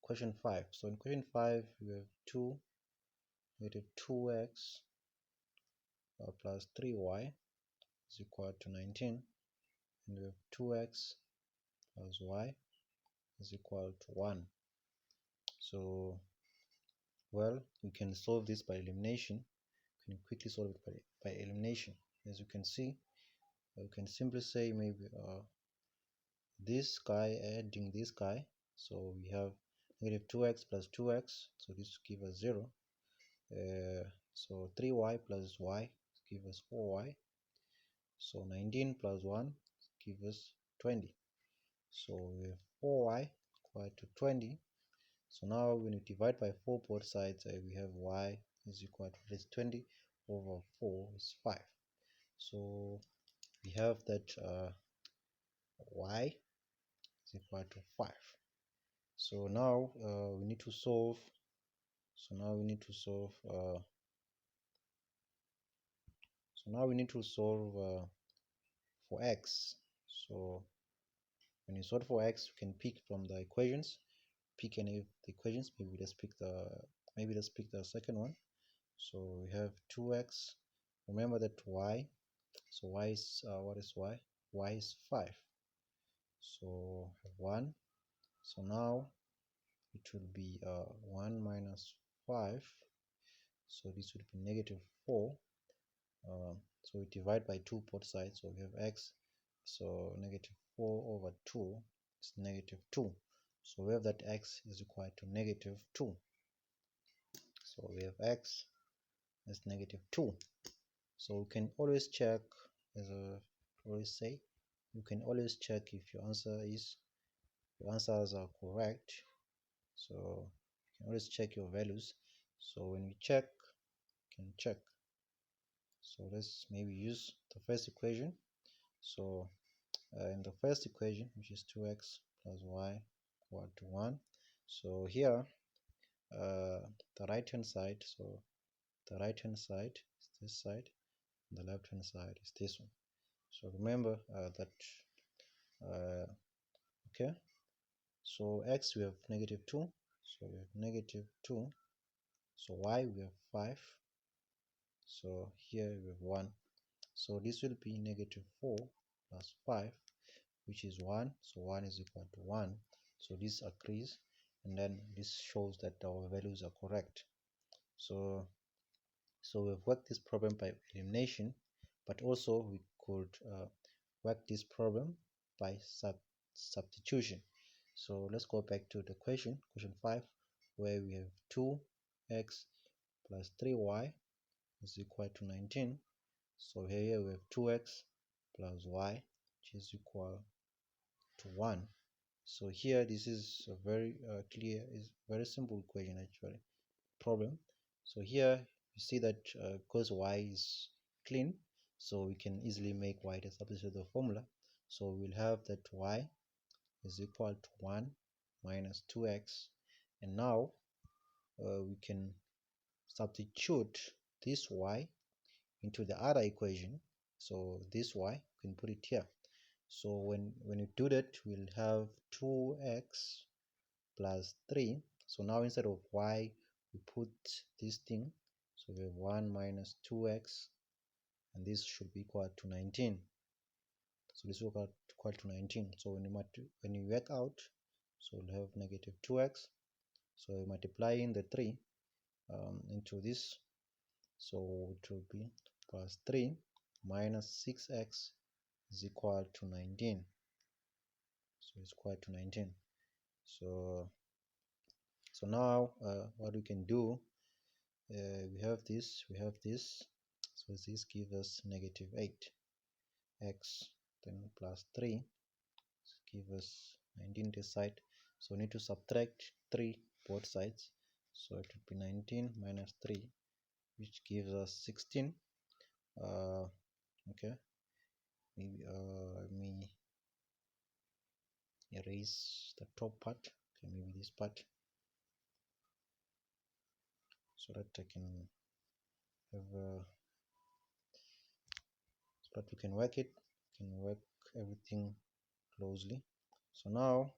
question 5. So in question 5 we have negative 2x plus 3y is equal to 19, and we have 2x plus y is equal to 1. So, well, we can solve this by elimination. We can quickly solve it by elimination. As you can see, we can simply say maybe this guy adding this guy. So we have negative 2x plus 2x, so this will give us 0. So 3y plus y give us 4y. So 19 plus 1 give us 20. So we have 4y equal to 20. So now when we divide by 4 both sides, we have y is equal to this 20 over 4 is 5. So we have that y is equal to 5. So now we need to solve. So now we need to solve. For x. So when you solve for x, you can pick from the equations. Pick any of the equations. Maybe let's pick the second one. So we have 2x. Remember that y. So y is what is y? Y is 5. So 1. So now it will be 1 minus 5. So this would be negative 4. So we divide by 2 both sides. So we have x. So negative 4 over 2 is negative 2. So we have that x is equal to negative 2. So we have x as negative 2. So you can always check, as I always say, you can always check if your answers are correct. So you can always check your values. So when we check, you can check. So let's maybe use the first equation. So in the first equation, which is 2x plus y equal to 1. So here the right hand side, so the right hand side is this side, and the left hand side is this one. So remember that okay, so x we have negative 2, so we have negative 2. So y we have 5, so here we have 1. So this will be negative 4 plus 5, which is 1. So 1 is equal to 1. So this agrees, and then this shows that our values are correct. So we've worked this problem by elimination, but also we could work this problem by substitution. So let's go back to the question 5, where we have 2x plus 3y is equal to 19. So here we have 2x plus y, which is equal to 1. So here this is a very clear, is very simple equation actually, problem. So here you see that because y is clean, so we can easily make y the substitute of the formula. So we'll have that y is equal to 1 minus 2x, and now we can substitute this y into the other equation. So this y, we can put it here. So when you do that, we'll have 2x plus 3. So now instead of y, we put this thing. So we have 1 minus 2x, and this should be equal to 19. So this will be equal to 19. So when you work out, so we'll have negative 2x. So multiplying the 3 into this, so it will be plus 3 minus 6x is equal to 19. So it's equal to 19. So now what we can do, we have this, so this gives us negative 8 x, then plus 3 give us 19 this side. So we need to subtract 3 both sides, so it would be 19 minus 3, which gives us 16. Okay, maybe let me erase the top part. Okay, maybe this part, so that I can have so that we can work it, work everything closely. So now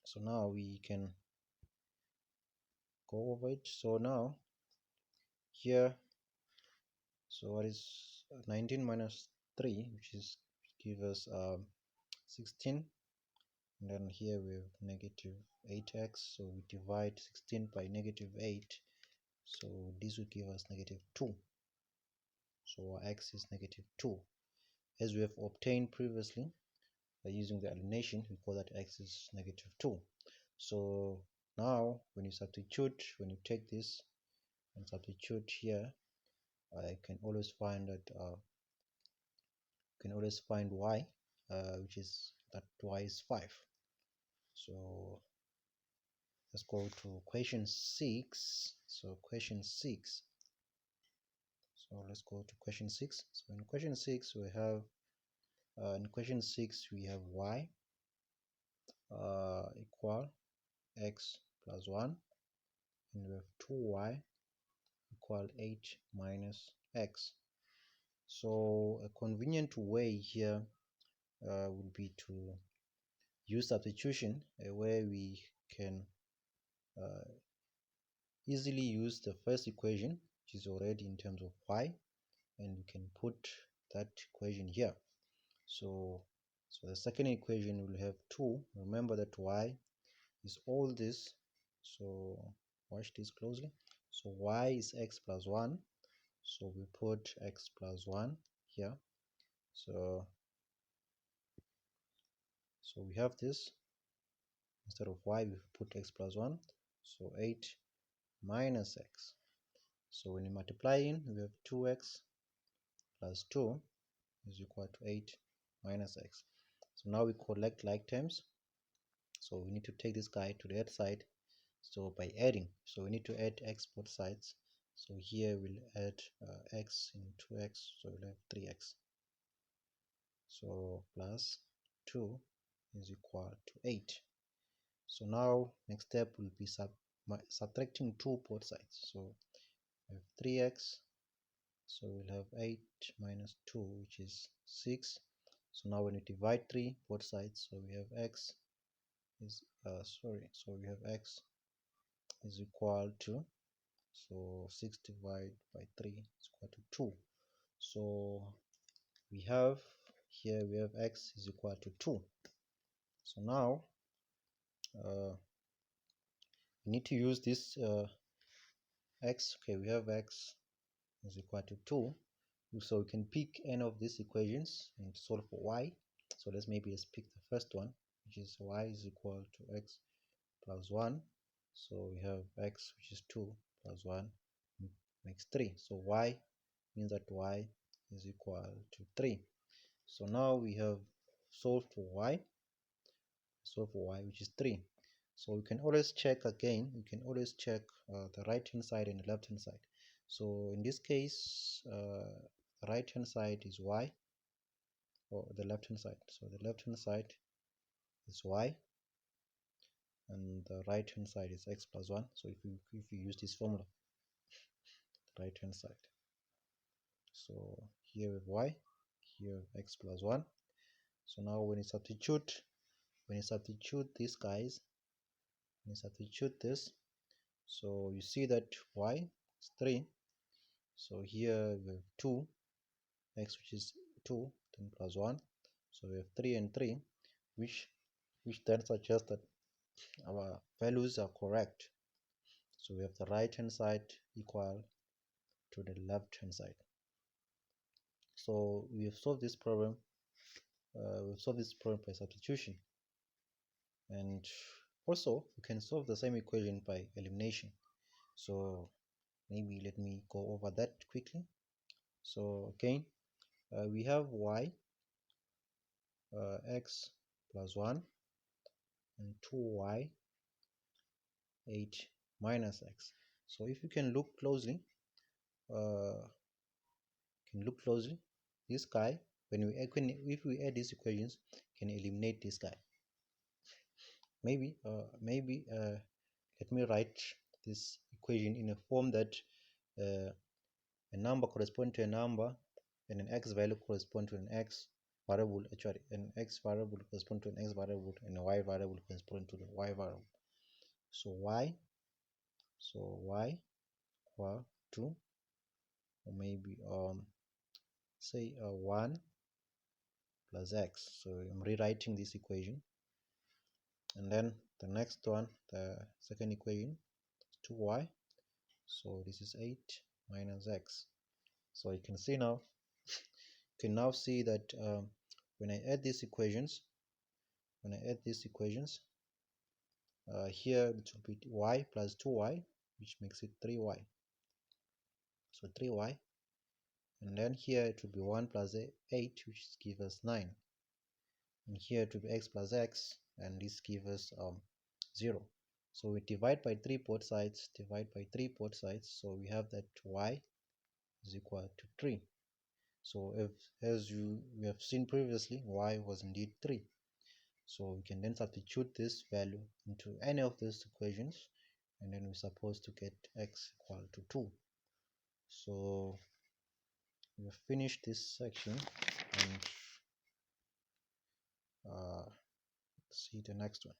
So now we can go over it. So now here, so what is 19 minus 3, which is give us 16, and then here we have negative 8x, so we divide 16 by negative 8, so this will give us negative 2. So our x is negative 2, as we have obtained previously by using the elimination. We call that x is negative 2. So now when you substitute, when you take this and substitute here, I can always find that y, which is that y is 5. So let's go to question 6. So question 6. So let's go to question 6. So in question 6 we have y equal x plus 1, and we have 2y equal 8 minus x. So a convenient way here would be to use substitution, where we can easily use the first equation, which is already in terms of y, and we can put that equation here. So the second equation will have 2. Remember that y is all this, so watch this closely. So y is x plus 1, so we put x plus 1 here. So we have this, instead of y we put x plus 1, so 8 minus x. So when you multiply in, we have 2x plus 2 is equal to 8 minus x. So now we collect like terms, so we need to take this guy to the other side, so by adding, so we need to add x both sides. So here we'll add x in 2x, so we'll have 3x. So plus 2 is equal to 8. So now next step will be subtracting 2 both sides. So we have 3x, so we'll have 8 minus 2, which is 6. So now when we divide 3 both sides, so we have x is so we have x is equal to, so 6 divided by 3 is equal to 2. So we have here, we have x is equal to 2. So now we need to use this x. Okay, we have x is equal to 2, so we can pick any of these equations and solve for y. So let's pick the first one, which is y is equal to x plus 1. So we have x, which is 2, plus 1 makes 3. So y means that y is equal to 3. So now we have solved for y, which is 3. So we can always check again, the right hand side and the left hand side. So in this case, the right hand side is y, or the left hand side. So the left hand side is y, and the right hand side is x plus 1. So if you use this formula, the right hand side, so here we have y, here we have x plus 1. So now when you substitute these guys, when you substitute this, so you see that y is 3. So here we have 2, x, which is 2, then plus 1. So we have 3 and 3, which then suggests that our values are correct. So we have the right hand side equal to the left hand side. So we have solved this problem. By substitution, and also we can solve the same equation by elimination. So maybe let me go over that quickly. So again, we have y x plus 1 and 2y 8 minus x. So if you can look closely, this guy, if we add these equations, can eliminate this guy. Maybe let me write this equation in a form that a number corresponds to a number and an x value corresponds to an x. variable, actually an x variable correspond to an x variable and a y variable correspond to the y variable. So y equal to, or maybe say 1 plus x. So I'm rewriting this equation, and then the next one, the second equation, 2y. So this is 8 minus x. So you can see now, you can now see that when I add these equations, here it will be y plus 2y, which makes it 3y. So 3y, and then here it will be 1 plus 8, which gives us 9. And here it will be x plus x, and this gives us 0. So we divide by 3 both sides, so we have that y is equal to 3. So as we have seen previously, y was indeed 3. So we can then substitute this value into any of these equations, and then we're supposed to get x equal to 2. So we've finished this section, and see the next one.